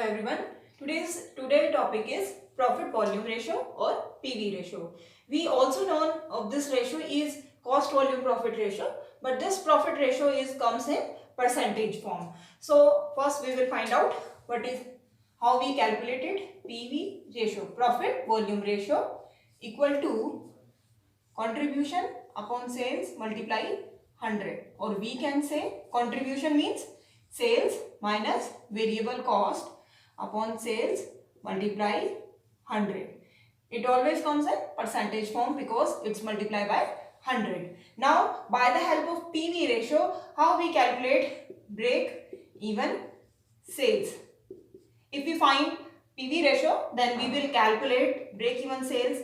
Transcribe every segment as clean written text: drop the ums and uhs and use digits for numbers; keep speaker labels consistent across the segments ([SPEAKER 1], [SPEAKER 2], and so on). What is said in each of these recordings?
[SPEAKER 1] everyone. Today topic is profit volume ratio or PV ratio. We also known of this ratio is cost volume profit ratio, but this profit ratio comes in percentage form. So first we will find out how we calculated PV ratio, profit volume ratio, equal to contribution upon sales multiply 100, or we can say contribution means sales minus variable cost upon sales multiply 100. It always comes in percentage form because it's multiplied by 100. Now by the help of PV ratio, how we calculate break even sales? If we find PV ratio, then we will calculate break even sales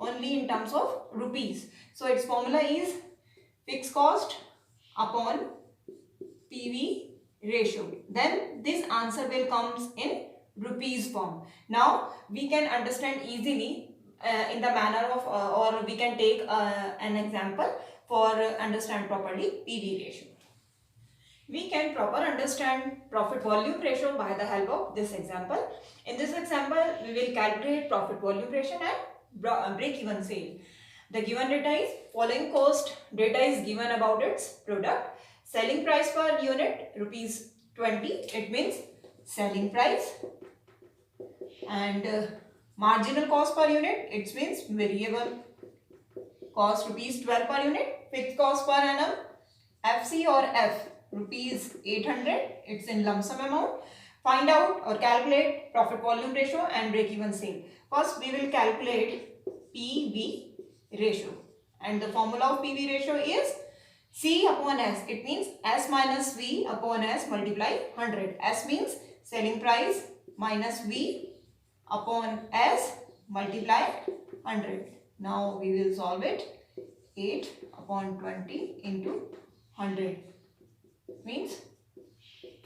[SPEAKER 1] only in terms of rupees. So its formula is fixed cost upon PV ratio. Then this answer will comes in rupees form. Now we can understand easily in the manner of or we can take an example for understand properly PV ratio. We can proper understand profit volume ratio by the help of this example. In this example, we will calculate profit volume ratio and break even sale. The given data is following cost data is given about its product. Selling price per unit rupees 20, it means selling price, and marginal cost per unit, it means variable cost rupees 12 per unit. Fixed cost per annum, FC or F, rupees 800, it's in lump sum amount. Find out or calculate profit volume ratio and break even sale. First we will calculate PV ratio, and the formula of PV ratio is C upon S. It means S minus V upon S multiply 100. S means selling price minus V upon S multiply 100. Now we will solve it. 8 upon 20 into 100 means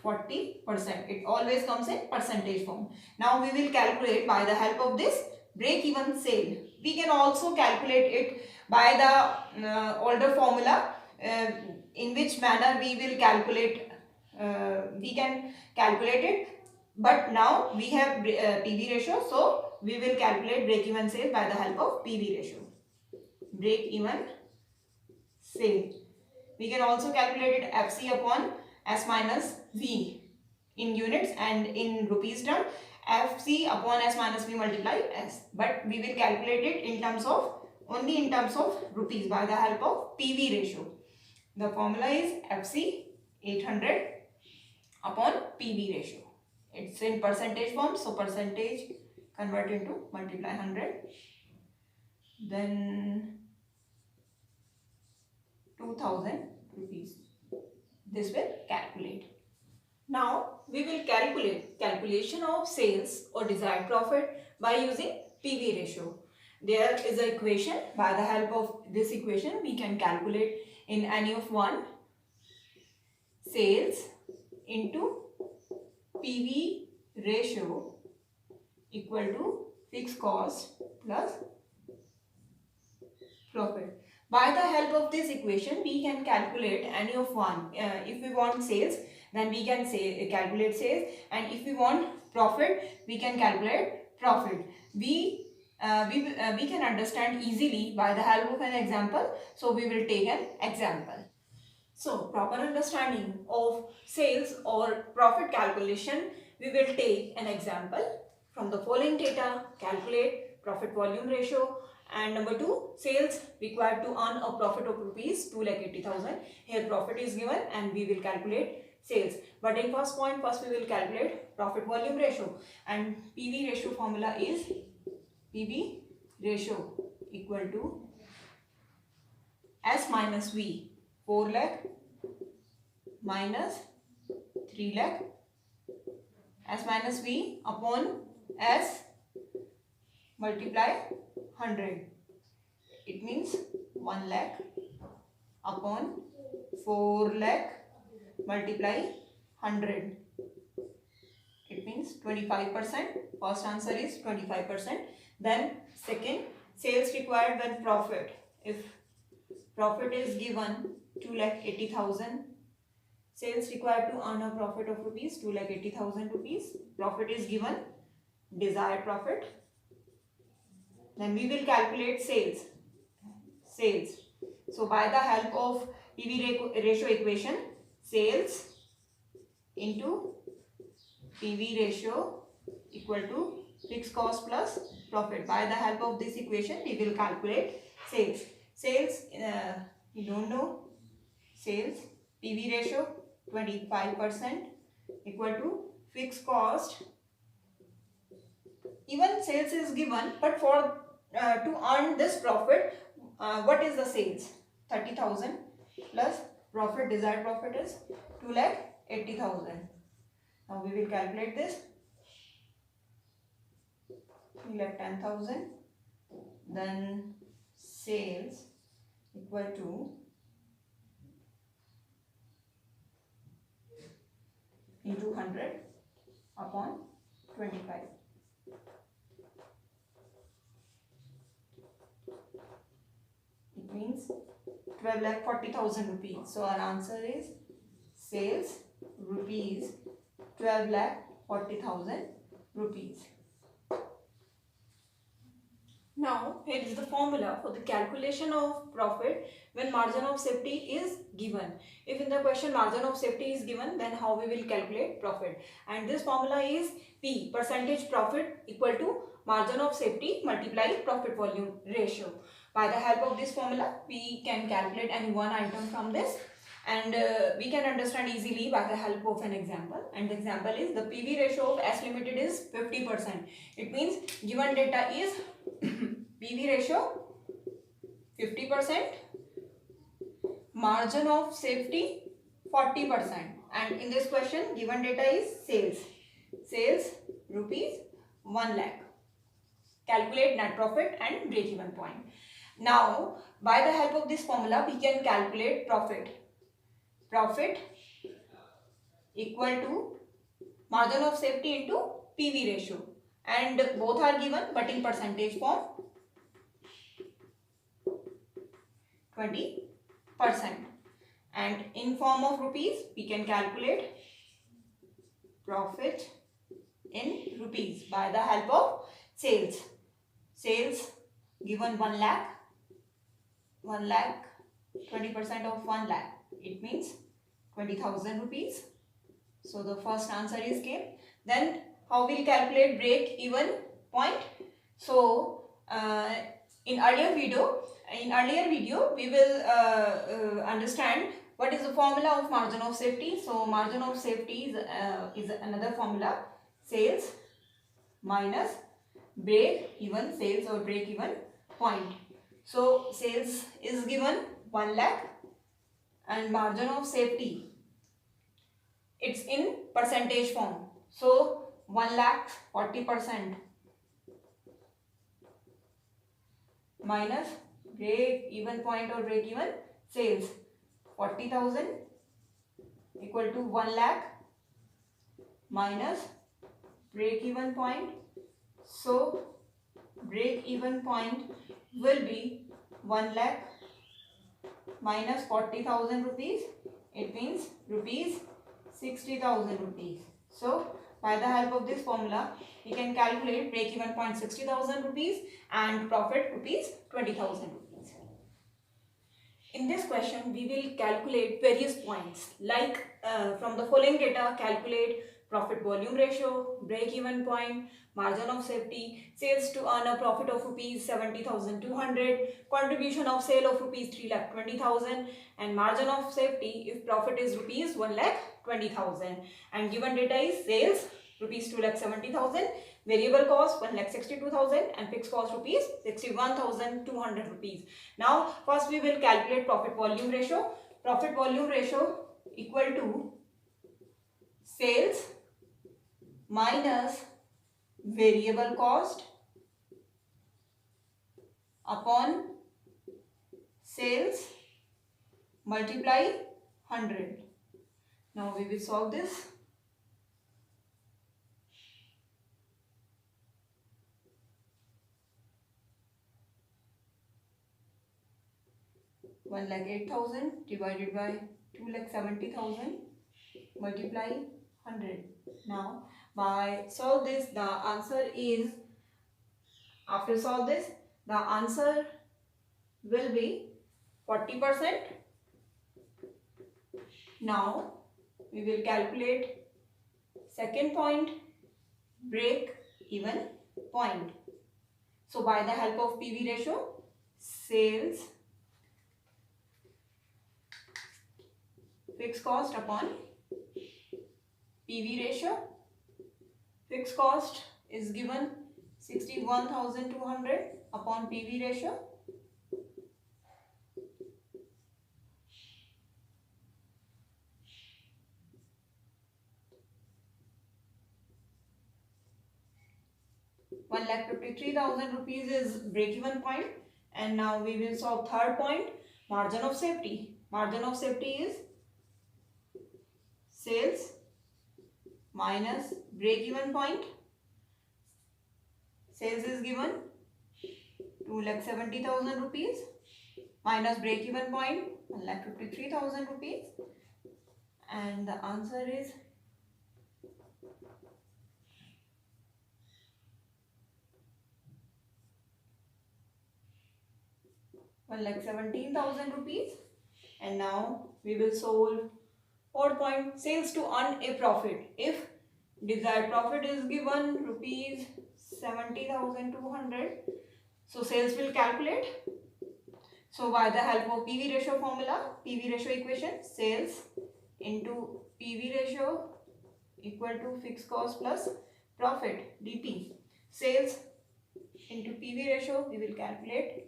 [SPEAKER 1] 40%. It always comes in percentage form. Now we will calculate by the help of this break even sale. We can also calculate it by the older formula, in which manner we will calculate, we can calculate it, but now we have PV ratio, so we will calculate break even sale by the help of PV ratio. Break even sale. We can also calculate it FC upon S minus V in units, and in rupees term FC upon S minus V multiply S, but we will calculate it in terms of only in terms of rupees by the help of PV ratio. The formula is FC 800 upon PV ratio. It's in percentage form, so percentage convert into multiply 100, then 2000 rupees. This will calculate. Now we will calculate calculation of sales or desired profit by using PV ratio. There is an equation. By the help of this equation we can calculate in any of one sales into PV ratio equal to fixed cost plus profit. By the help of this equation we can calculate any of one. If we want sales, then we can calculate sales, and if we want profit, we can calculate profit. We can understand easily by the help of an example, so we will take an example. So proper understanding of sales or profit calculation, we will take an example. From the following data, calculate profit volume ratio. And number 2, sales required to earn a profit of rupees 2,80,000. Here profit is given and we will calculate sales. But in first we will calculate profit volume ratio, and PV ratio formula is PV ratio equal to S minus V, 4 lakh minus 3 lakh, S minus V upon S multiply 100. It means 1 lakh upon 4 lakh multiply 100. It means 25%. First answer is 25%. Then second, sales required when profit. If profit is given 2,80,000, Sales required to earn a profit of rupees 2,80,000 rupees. Profit is given, desired profit. Then we will calculate sales. So by the help of PV ratio equation, sales into PV ratio equal to fixed cost plus profit. By the help of this equation, we will calculate sales. Sales, we don't know. Sales PV ratio 25% equal to fixed cost. Even sales is given, but for to earn this profit, what is the sales? 30,000 plus profit, desired profit is 2,80,000. Now we will calculate this. We have 10,000. Then sales equal to into 100 upon 25. It means 12,40,000 rupees. So our answer is sales rupees 12,40,000 rupees. Now here is the formula for the calculation of profit when margin of safety is given. If in the question margin of safety is given, then how we will calculate profit? And this formula is P, percentage profit equal to margin of safety multiply profit volume ratio. By the help of this formula, we can calculate any one item from this, and we can understand easily by the help of an example. And the example is the PV ratio of S Limited is 50%. It means given data is PV ratio 50%, margin of safety 40%, and in this question given data is sales rupees 1 lakh. Calculate net profit and break even point. Now by the help of this formula we can calculate profit equal to margin of safety into PV ratio, and both are given but in percentage form 20%, and in form of rupees we can calculate profit in rupees by the help of sales given 1 lakh, 20% of 1 lakh, it means 20,000 rupees. So the first answer is came. Then how we will calculate break even point? So in earlier video we will understand what is the formula of margin of safety. So margin of safety is another formula, sales minus break even sales or break even point. So sales is given 1 lakh and margin of safety, it's in percentage form. So 1 lakh 40% minus break even point or break even sales 40,000 equal to 1 lakh minus break even point. So break even point will be 1 lakh minus 40,000 rupees. It means rupees 60,000 rupees. So by the help of this formula we can calculate break even point 60,000 rupees and profit rupees 20,000 rupees. In this question we will calculate various points like from the following data calculate profit volume ratio, break even point, margin of safety, sales to earn a profit of rupees 70,200, contribution of sale of rupees 3,20,000, and margin of safety if profit is rupees 1,20,000, and given data is sales rupees 2,70,000, variable cost 1,62,000, and fixed cost rupees 61,200 rupees. Now first we will calculate profit volume ratio. Profit volume ratio equal to sales minus variable cost upon sales multiply 100. Now we will solve this. One lakh 8,000 divided by 2,70,000 multiply 100. Now by solve this, the answer is, after solve this, the answer will be 40%. Now we will calculate second point, break even point. So by the help of PV ratio, sales fixed cost upon PV ratio. Fixed cost is given 61,200 upon PV ratio. ₹1,53,000 is break-even point. And now we will solve third point, margin of safety. Margin of safety is sales minus break-even point. Sales is given ₹2,70,000 minus break-even point ₹1,53,000, and the answer is ₹1,17,000. And now we will solve fourth point, sales to earn a profit. If desired profit is given ₹70,200, so sales will calculate. So by the help of PV ratio formula, PV ratio equation, sales into PV ratio equal to fixed cost plus profit DP. Sales into PV ratio we will calculate.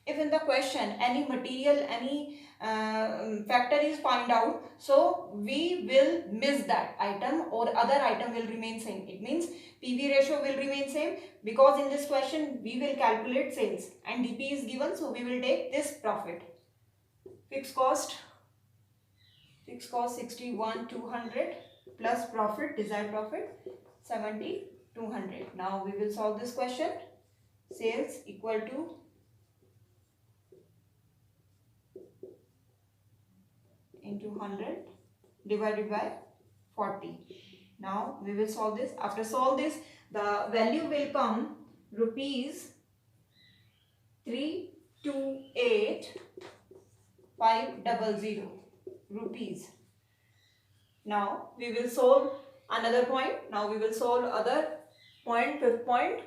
[SPEAKER 1] If in the question any material, any factor is find out, so we will miss that item or other item will remain same. It means PV ratio will remain same, because in this question we will calculate sales and DP is given, so we will take this profit. Fixed cost 61,200 plus profit, desired profit 70,200. Now we will solve this question. Sales equal to into 100 divided by 40. Now we will solve this. After solve this, the value will come ₹328,500 rupees. Now we will solve another point. Now we will solve other point, fifth point.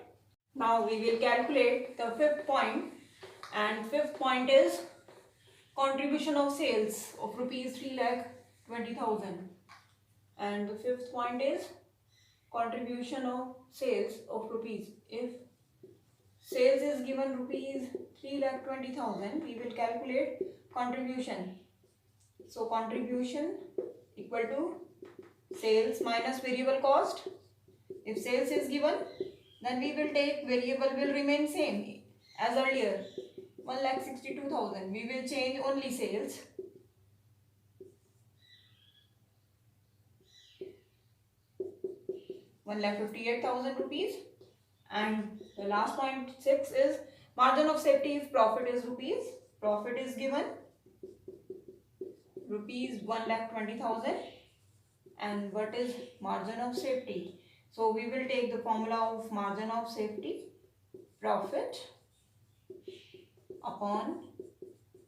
[SPEAKER 1] Now we will calculate the fifth point, and fifth point is contribution of sales of ₹3,20,000, and the fifth point is contribution of sales of rupees. If sales is given ₹3,20,000, we will calculate contribution. So contribution equal to sales minus variable cost. If sales is given, then we will take variable will remain same as earlier, 1,62,000. We will change only sales. ₹1,58,000. And the last point 6 is margin of safety. If profit is rupees, profit is given ₹1,20,000. And what is margin of safety? So we will take the formula of margin of safety, profit upon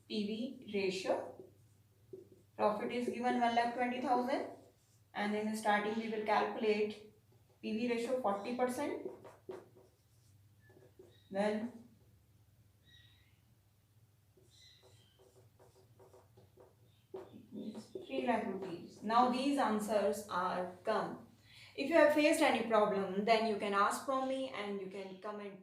[SPEAKER 1] PV ratio. Profit is given 1,20,000, and in starting we will calculate PV ratio 40%. Then ₹3,00,000. Now these answers are come. If you have faced any problem, then you can ask from me and you can comment.